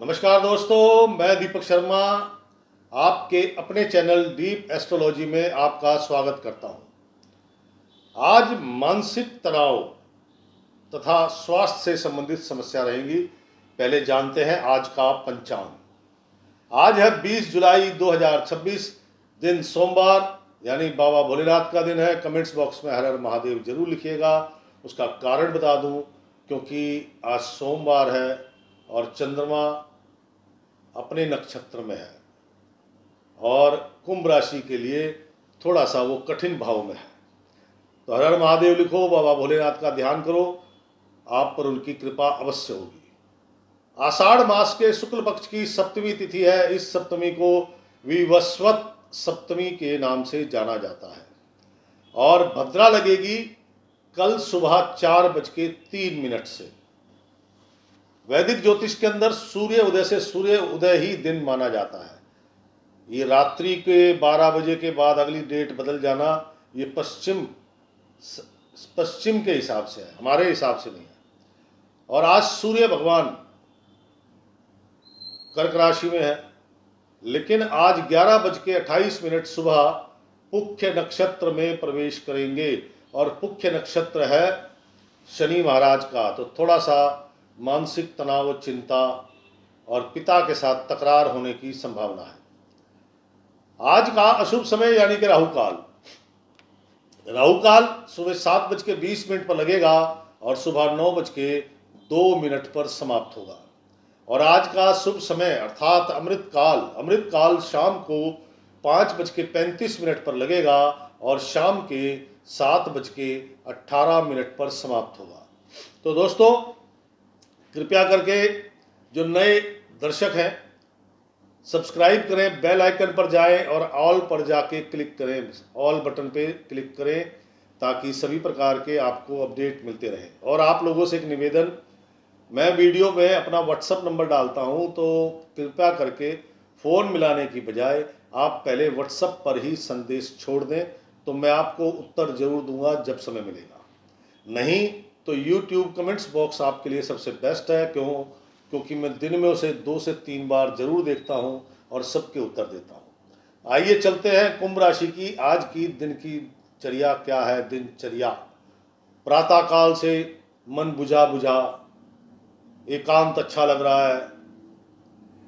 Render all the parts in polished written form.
नमस्कार दोस्तों, मैं दीपक शर्मा आपके अपने चैनल डीप एस्ट्रोलॉजी में आपका स्वागत करता हूं। आज मानसिक तनाव तथा स्वास्थ्य से संबंधित समस्या रहेंगी। पहले जानते हैं आज का पंचांग। आज है 20 जुलाई 2026, दिन सोमवार, यानी बाबा भोलेनाथ का दिन है। कमेंट्स बॉक्स में हर हर महादेव जरूर लिखिएगा। उसका कारण बता दूं, क्योंकि आज सोमवार है और चंद्रमा अपने नक्षत्र में है और कुंभ राशि के लिए थोड़ा सा वो कठिन भाव में है। तो हर हर महादेव लिखो, बाबा भोलेनाथ का ध्यान करो, आप पर उनकी कृपा अवश्य होगी। आषाढ़ मास के शुक्ल पक्ष की सप्तमी तिथि है। इस सप्तमी को विवस्वत सप्तमी के नाम से जाना जाता है और भद्रा लगेगी कल सुबह 4:03 से। वैदिक ज्योतिष के अंदर सूर्य उदय से सूर्य उदय ही दिन माना जाता है। ये रात्रि के 12 बजे के बाद अगली डेट बदल जाना, ये पश्चिम के हिसाब से है, हमारे हिसाब से नहीं है। और आज सूर्य भगवान कर्क राशि में है, लेकिन आज 11:28 सुबह पुख्य नक्षत्र में प्रवेश करेंगे और पुख्य नक्षत्र है शनि महाराज का। तो थोड़ा सा मानसिक तनाव, चिंता और पिता के साथ तकरार होने की संभावना है। आज का अशुभ समय यानी कि राहुकाल सुबह 7:20 पर लगेगा और सुबह 9:02 पर समाप्त होगा। और आज का शुभ समय अर्थात अमृतकाल शाम को 5:35 पर लगेगा और शाम के 7:18 पर समाप्त होगा। तो दोस्तों, कृपया करके जो नए दर्शक हैं सब्सक्राइब करें, बेल आइकन पर जाएं और ऑल पर जाके क्लिक करें, ऑल बटन पे क्लिक करें, ताकि सभी प्रकार के आपको अपडेट मिलते रहें। और आप लोगों से एक निवेदन, मैं वीडियो में अपना व्हाट्सअप नंबर डालता हूं, तो कृपया करके फ़ोन मिलाने की बजाय आप पहले व्हाट्सअप पर ही संदेश छोड़ दें, तो मैं आपको उत्तर जरूर दूंगा जब समय मिलेगा। नहीं तो YouTube कमेंट्स बॉक्स आपके लिए सबसे बेस्ट है। क्योंकि मैं दिन में उसे 2 से 3 बार जरूर देखता हूं और सबके उत्तर देता हूं। आइए चलते हैं कुंभ राशि की आज की दिन की चर्या क्या है। दिनचर्या: प्रातः काल से मन बुझा बुझा, एकांत अच्छा लग रहा है,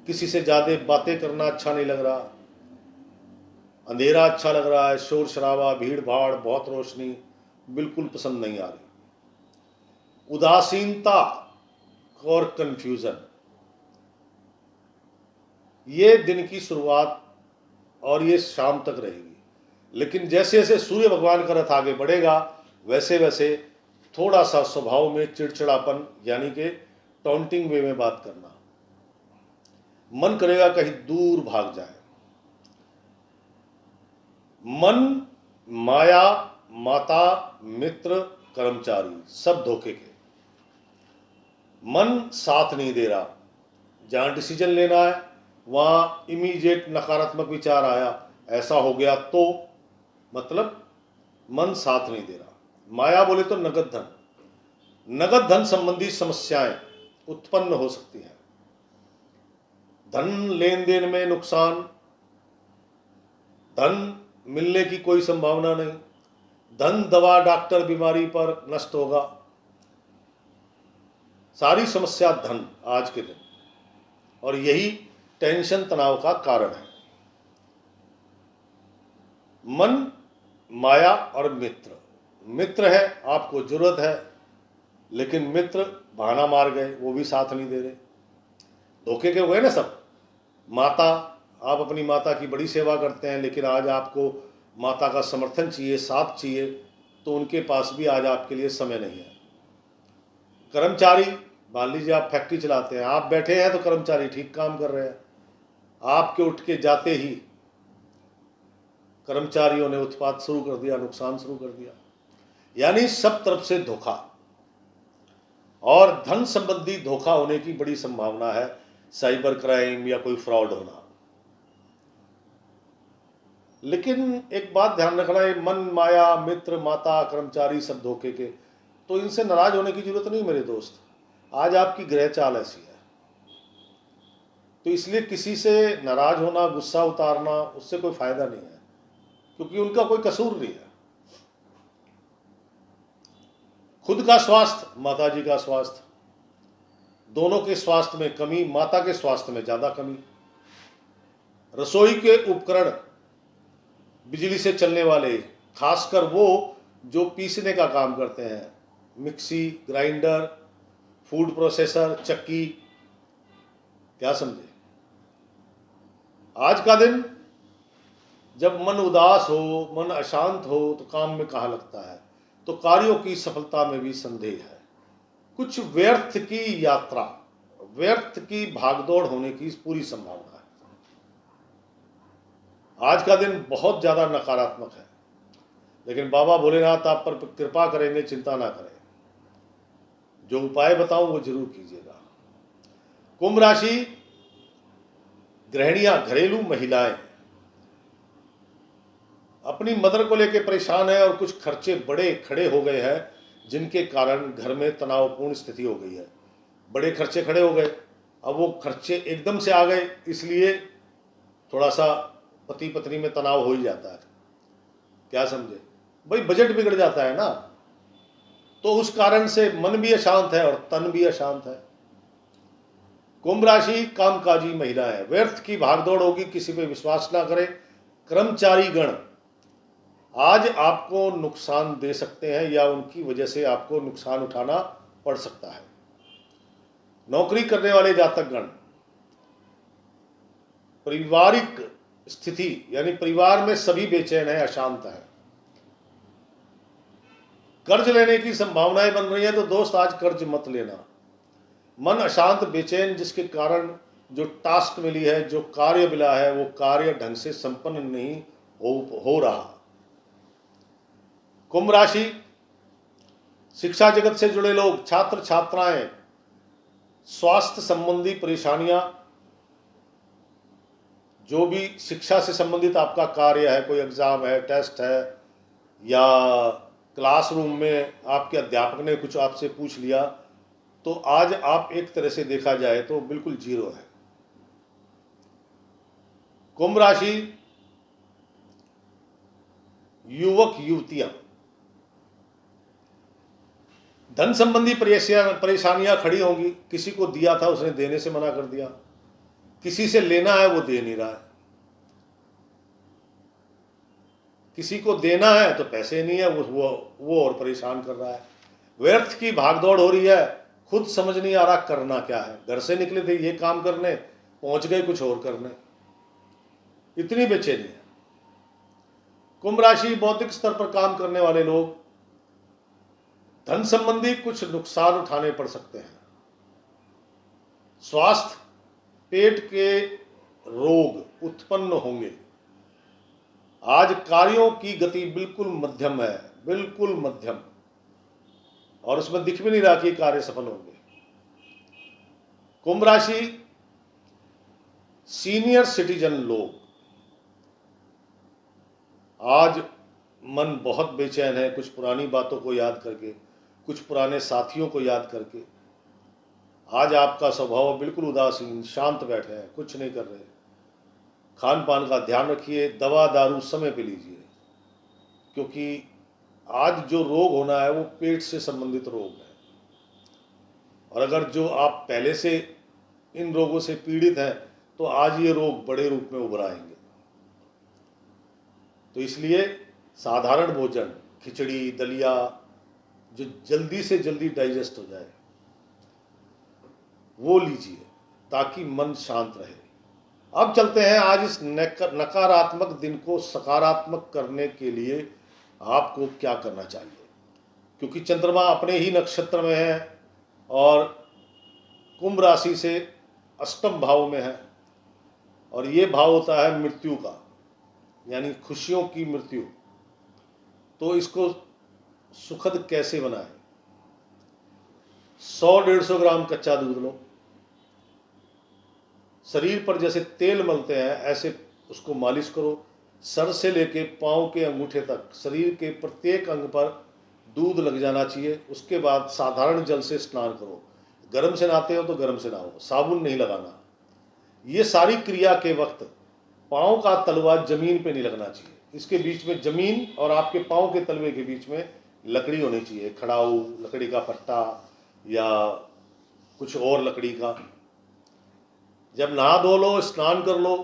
किसी से ज़्यादा बातें करना अच्छा नहीं लग रहा, अंधेरा अच्छा लग रहा है, शोर शराबा, भीड़ भाड़, बहुत रोशनी बिल्कुल पसंद नहीं आ रही, उदासीनता और कंफ्यूजन। ये दिन की शुरुआत और ये शाम तक रहेगी। लेकिन जैसे जैसे सूर्य भगवान का रथ आगे बढ़ेगा, वैसे वैसे थोड़ा सा स्वभाव में चिड़चिड़ापन, यानी कि टॉन्टिंग वे में बात करना, मन करेगा कहीं दूर भाग जाए। मन, माया, माता, मित्र, कर्मचारी सब धोखे के। मन साथ नहीं दे रहा, जहाँ डिसीजन लेना है वहाँ इमीडिएट नकारात्मक विचार आया, ऐसा हो गया तो मतलब मन साथ नहीं दे रहा। माया बोले तो नगद धन संबंधी समस्याएं उत्पन्न हो सकती हैं। धन लेन देन में नुकसान, धन मिलने की कोई संभावना नहीं, धन, दवा, डॉक्टर, बीमारी पर नष्ट होगा। सारी समस्या धन आज के दिन, और यही टेंशन तनाव का कारण है। मन, माया और मित्र है, आपको जरूरत है, लेकिन मित्र बहाना मार गए, वो भी साथ नहीं दे रहे, धोखे के हुए ना सब। माता, आप अपनी माता की बड़ी सेवा करते हैं, लेकिन आज आपको माता का समर्थन चाहिए, साथ चाहिए, तो उनके पास भी आज आपके लिए समय नहीं है। कर्मचारी, मान लीजिए आप फैक्ट्री चलाते हैं, आप बैठे हैं तो कर्मचारी ठीक काम कर रहे हैं, आपके उठ के जाते ही कर्मचारियों ने उत्पात शुरू कर दिया, नुकसान शुरू कर दिया। यानी सब तरफ से धोखा, और धन संबंधी धोखा होने की बड़ी संभावना है, साइबर क्राइम या कोई फ्रॉड होना। लेकिन एक बात ध्यान रखना है, मन, माया, मित्र, माता, कर्मचारी सब धोखे के, तो इनसे नाराज होने की जरूरत नहीं मेरे दोस्त। आज आपकी ग्रह चाल ऐसी है, तो इसलिए किसी से नाराज होना, गुस्सा उतारना, उससे कोई फायदा नहीं है, क्योंकि उनका कोई कसूर नहीं है। खुद का स्वास्थ्य, माता जी का स्वास्थ्य, दोनों के स्वास्थ्य में कमी, माता के स्वास्थ्य में ज्यादा कमी। रसोई के उपकरण बिजली से चलने वाले, खासकर वो जो पीसने का काम करते हैं, मिक्सी, ग्राइंडर, फूड प्रोसेसर, चक्की, क्या समझे। आज का दिन जब मन उदास हो, मन अशांत हो, तो काम में कहाँ लगता है, तो कार्यों की सफलता में भी संदेह है। कुछ व्यर्थ की यात्रा, व्यर्थ की भागदौड़ होने की पूरी संभावना है। आज का दिन बहुत ज्यादा नकारात्मक है, लेकिन बाबा भोलेनाथ आप पर कृपा करेंगे, चिंता ना करें। जो उपाय बताऊं वो जरूर कीजिएगा। कुंभ राशि, गृहिणियां, घरेलू महिलाएं अपनी मदर को लेकर परेशान है और कुछ खर्चे बड़े खड़े हो गए हैं, जिनके कारण घर में तनावपूर्ण स्थिति हो गई है। बड़े खर्चे खड़े हो गए, अब वो खर्चे एकदम से आ गए, इसलिए थोड़ा सा पति पत्नी में तनाव हो ही जाता है, क्या समझे भाई, बजट बिगड़ जाता है ना, तो उस कारण से मन भी अशांत है और तन भी अशांत है। कुंभ राशि, कामकाजी महिला है, व्यर्थ की भागदौड़ होगी, किसी पे विश्वास ना करें। कर्मचारी गण आज आपको नुकसान दे सकते हैं या उनकी वजह से आपको नुकसान उठाना पड़ सकता है। नौकरी करने वाले जातक गण, पारिवारिक स्थिति यानी परिवार में सभी बेचैन है, अशांत है। कर्ज लेने की संभावनाएं बन रही है, तो दोस्त आज कर्ज मत लेना। मन अशांत, बेचैन, जिसके कारण जो टास्क मिली है, जो कार्य मिला है, वो कार्य ढंग से संपन्न नहीं हो रहा। कुंभ राशि, शिक्षा जगत से जुड़े लोग, छात्र छात्राएं, स्वास्थ्य संबंधी परेशानियां, जो भी शिक्षा से संबंधित आपका कार्य है, कोई एग्जाम है, टेस्ट है, या क्लासरूम में आपके अध्यापक ने कुछ आपसे पूछ लिया, तो आज आप एक तरह से देखा जाए तो बिल्कुल जीरो है। कुंभ राशि, युवक युवतियां, धन संबंधी परेशानियां खड़ी होंगी। किसी को दिया था, उसने देने से मना कर दिया, किसी से लेना है वो दे नहीं रहा है, किसी को देना है तो पैसे नहीं है, वो और परेशान कर रहा है। व्यर्थ की भागदौड़ हो रही है, खुद समझ नहीं आ रहा करना क्या है। घर से निकले थे ये काम करने, पहुंच गए कुछ और करने, इतनी बेचैनी है। कुंभ राशि, बौद्धिक स्तर पर काम करने वाले लोग, धन संबंधी कुछ नुकसान उठाने पड़ सकते हैं। स्वास्थ्य, पेट के रोग उत्पन्न होंगे। आज कार्यों की गति बिल्कुल मध्यम है, बिल्कुल मध्यम, और उसमें दिख भी नहीं रहा कि कार्य सफल होंगे। कुंभ राशि, सीनियर सिटीजन लोग, आज मन बहुत बेचैन है, कुछ पुरानी बातों को याद करके, कुछ पुराने साथियों को याद करके। आज आपका स्वभाव बिल्कुल उदासीन, शांत बैठे हैं, कुछ नहीं कर रहे। खान पान का ध्यान रखिए, दवा दारू समय पे लीजिए, क्योंकि आज जो रोग होना है वो पेट से संबंधित रोग है, और अगर जो आप पहले से इन रोगों से पीड़ित हैं तो आज ये रोग बड़े रूप में उभर आएंगे। तो इसलिए साधारण भोजन, खिचड़ी, दलिया, जो जल्दी से जल्दी डाइजेस्ट हो जाए वो लीजिए, ताकि मन शांत रहे। अब चलते हैं आज इस नकारात्मक दिन को सकारात्मक करने के लिए आपको क्या करना चाहिए, क्योंकि चंद्रमा अपने ही नक्षत्र में है और कुंभ राशि से अष्टम भाव में है, और ये भाव होता है मृत्यु का, यानी खुशियों की मृत्यु। तो इसको सुखद कैसे बनाएं? 100-150 ग्राम कच्चा दूध लो, शरीर पर जैसे तेल मलते हैं ऐसे उसको मालिश करो, सर से लेके पांव के अंगूठे तक शरीर के प्रत्येक अंग पर दूध लग जाना चाहिए। उसके बाद साधारण जल से स्नान करो, गर्म से नहाते हो तो गर्म से नहाओ, साबुन नहीं लगाना। ये सारी क्रिया के वक्त पाँव का तलवा जमीन पे नहीं लगना चाहिए। इसके बीच में, जमीन और आपके पाँव के तलवे के बीच में लकड़ी होनी चाहिए, खड़ाऊ लकड़ी का पट्टा या कुछ और लकड़ी का। जब नहा धो लो, स्नान कर लो,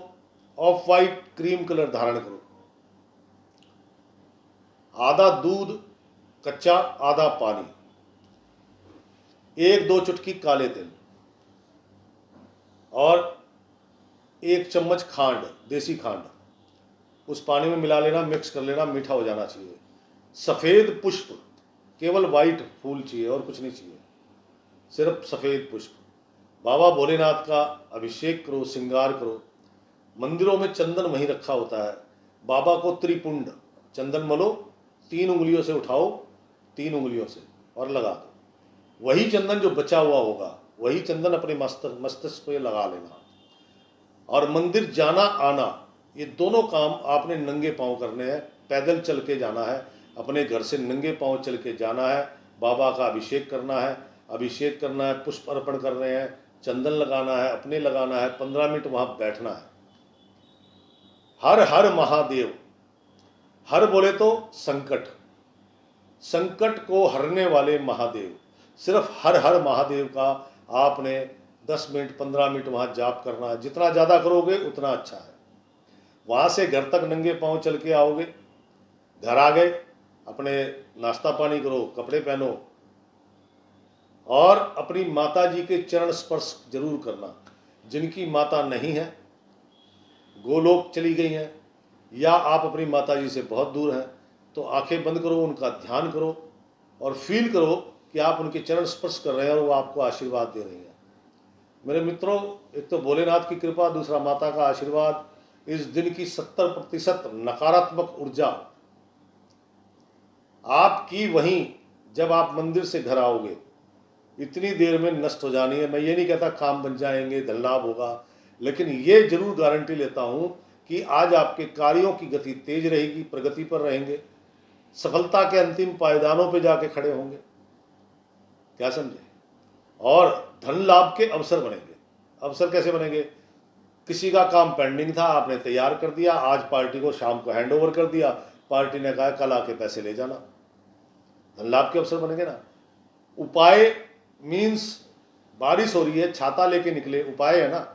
ऑफ वाइट क्रीम कलर धारण करो, आधा दूध कच्चा आधा पानी, 1-2 चुटकी काले तिल और 1 चम्मच खांड, देसी खांड उस पानी में मिला लेना, मिक्स कर लेना, मीठा हो जाना चाहिए। सफ़ेद पुष्प, केवल वाइट फूल चाहिए और कुछ नहीं चाहिए, सिर्फ सफ़ेद पुष्प। बाबा भोलेनाथ का अभिषेक करो, श्रृंगार करो। मंदिरों में चंदन वहीं रखा होता है। बाबा को त्रिपुंड चंदन मलो, 3 उंगलियों से उठाओ, 3 उंगलियों से, और लगा दो। वही चंदन जो बचा हुआ होगा, वही चंदन अपने मस्तिष्क पे लगा लेना। और मंदिर जाना आना, ये दोनों काम आपने नंगे पांव करने हैं। पैदल चल के जाना है, अपने घर से नंगे पांव चल के जाना है। बाबा का अभिषेक करना है, पुष्प अर्पण कर रहे हैं, चंदन लगाना है, अपने लगाना है, 15 मिनट वहां बैठना है। हर हर महादेव। हर बोले तो संकट, संकट को हरने वाले महादेव। सिर्फ हर हर महादेव का आपने 10 मिनट 15 मिनट वहाँ जाप करना है। जितना ज़्यादा करोगे उतना अच्छा है। वहाँ से घर तक नंगे पाँव चल के आओगे, घर आ गए, अपने नाश्ता पानी करो, कपड़े पहनो और अपनी माता जी के चरण स्पर्श जरूर करना। जिनकी माता नहीं है, गोलोक चली गई हैं, या आप अपनी माता जी से बहुत दूर हैं, तो आंखें बंद करो, उनका ध्यान करो और फील करो कि आप उनके चरण स्पर्श कर रहे हैं और वो आपको आशीर्वाद दे रही हैं। मेरे मित्रों, एक तो भोलेनाथ की कृपा, दूसरा माता का आशीर्वाद। इस दिन की 70% नकारात्मक ऊर्जा आपकी वहीं जब आप मंदिर से घर आओगे इतनी देर में नष्ट हो जानी है। मैं ये नहीं कहता काम बन जाएंगे, धन लाभ होगा, लेकिन ये जरूर गारंटी लेता हूं कि आज आपके कार्यों की गति तेज रहेगी, प्रगति पर रहेंगे, सफलता के अंतिम पायदानों पे जाके खड़े होंगे। क्या समझे? और धन लाभ के अवसर बनेंगे। अवसर कैसे बनेंगे? किसी का काम पेंडिंग था, आपने तैयार कर दिया, आज पार्टी को शाम को हैंड ओवर कर दिया, पार्टी ने कहा कल आके पैसे ले जाना, धन लाभ के अवसर बनेंगे ना। उपाय मीन्स बारिश हो रही है, छाता लेके निकले, उपाय है ना,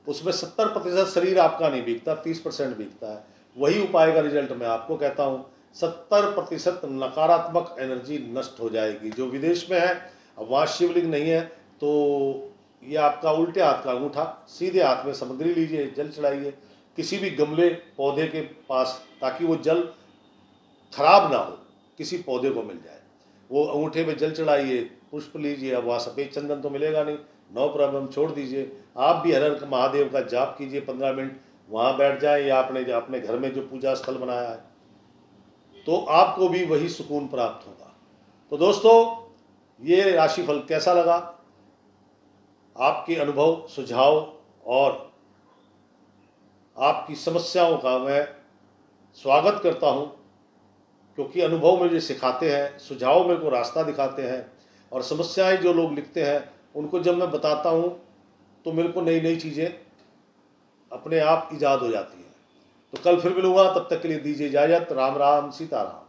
उसमें 70% शरीर आपका नहीं भीगता, 30% भीगता है। वही उपाय का रिजल्ट मैं आपको कहता हूँ। 70% नकारात्मक एनर्जी नष्ट हो जाएगी। जो विदेश में है, अब वहाँ शिवलिंग नहीं है, तो ये आपका उल्टे हाथ का अंगूठा, सीधे हाथ में सामग्री लीजिए, जल चढ़ाइए किसी भी गमले पौधे के पास, ताकि वो जल खराब ना हो, किसी पौधे को मिल जाए। वो अंगूठे पे जल चढ़ाइए, पुष्प लीजिए। अब वहाँ सफ़ेद चंदन तो मिलेगा नहीं, नो प्रॉब्लम, छोड़ दीजिए। आप भी हर हर महादेव का जाप कीजिए, 15 मिनट वहाँ बैठ जाए, या आपने अपने घर में जो पूजा स्थल बनाया है, तो आपको भी वही सुकून प्राप्त होगा। तो दोस्तों, ये राशिफल कैसा लगा? आपके अनुभव, सुझाव और आपकी समस्याओं का मैं स्वागत करता हूं, क्योंकि अनुभव मुझे सिखाते हैं, सुझाव मेरे को रास्ता दिखाते हैं, और समस्याएं जो लोग लिखते हैं उनको जब मैं बताता हूं तो मेरे को नई नई चीज़ें अपने आप ईजाद हो जाती हैं। तो कल फिर मिलूंगा, तब तक के लिए दीजिए इजाज़त। राम राम, सीताराम।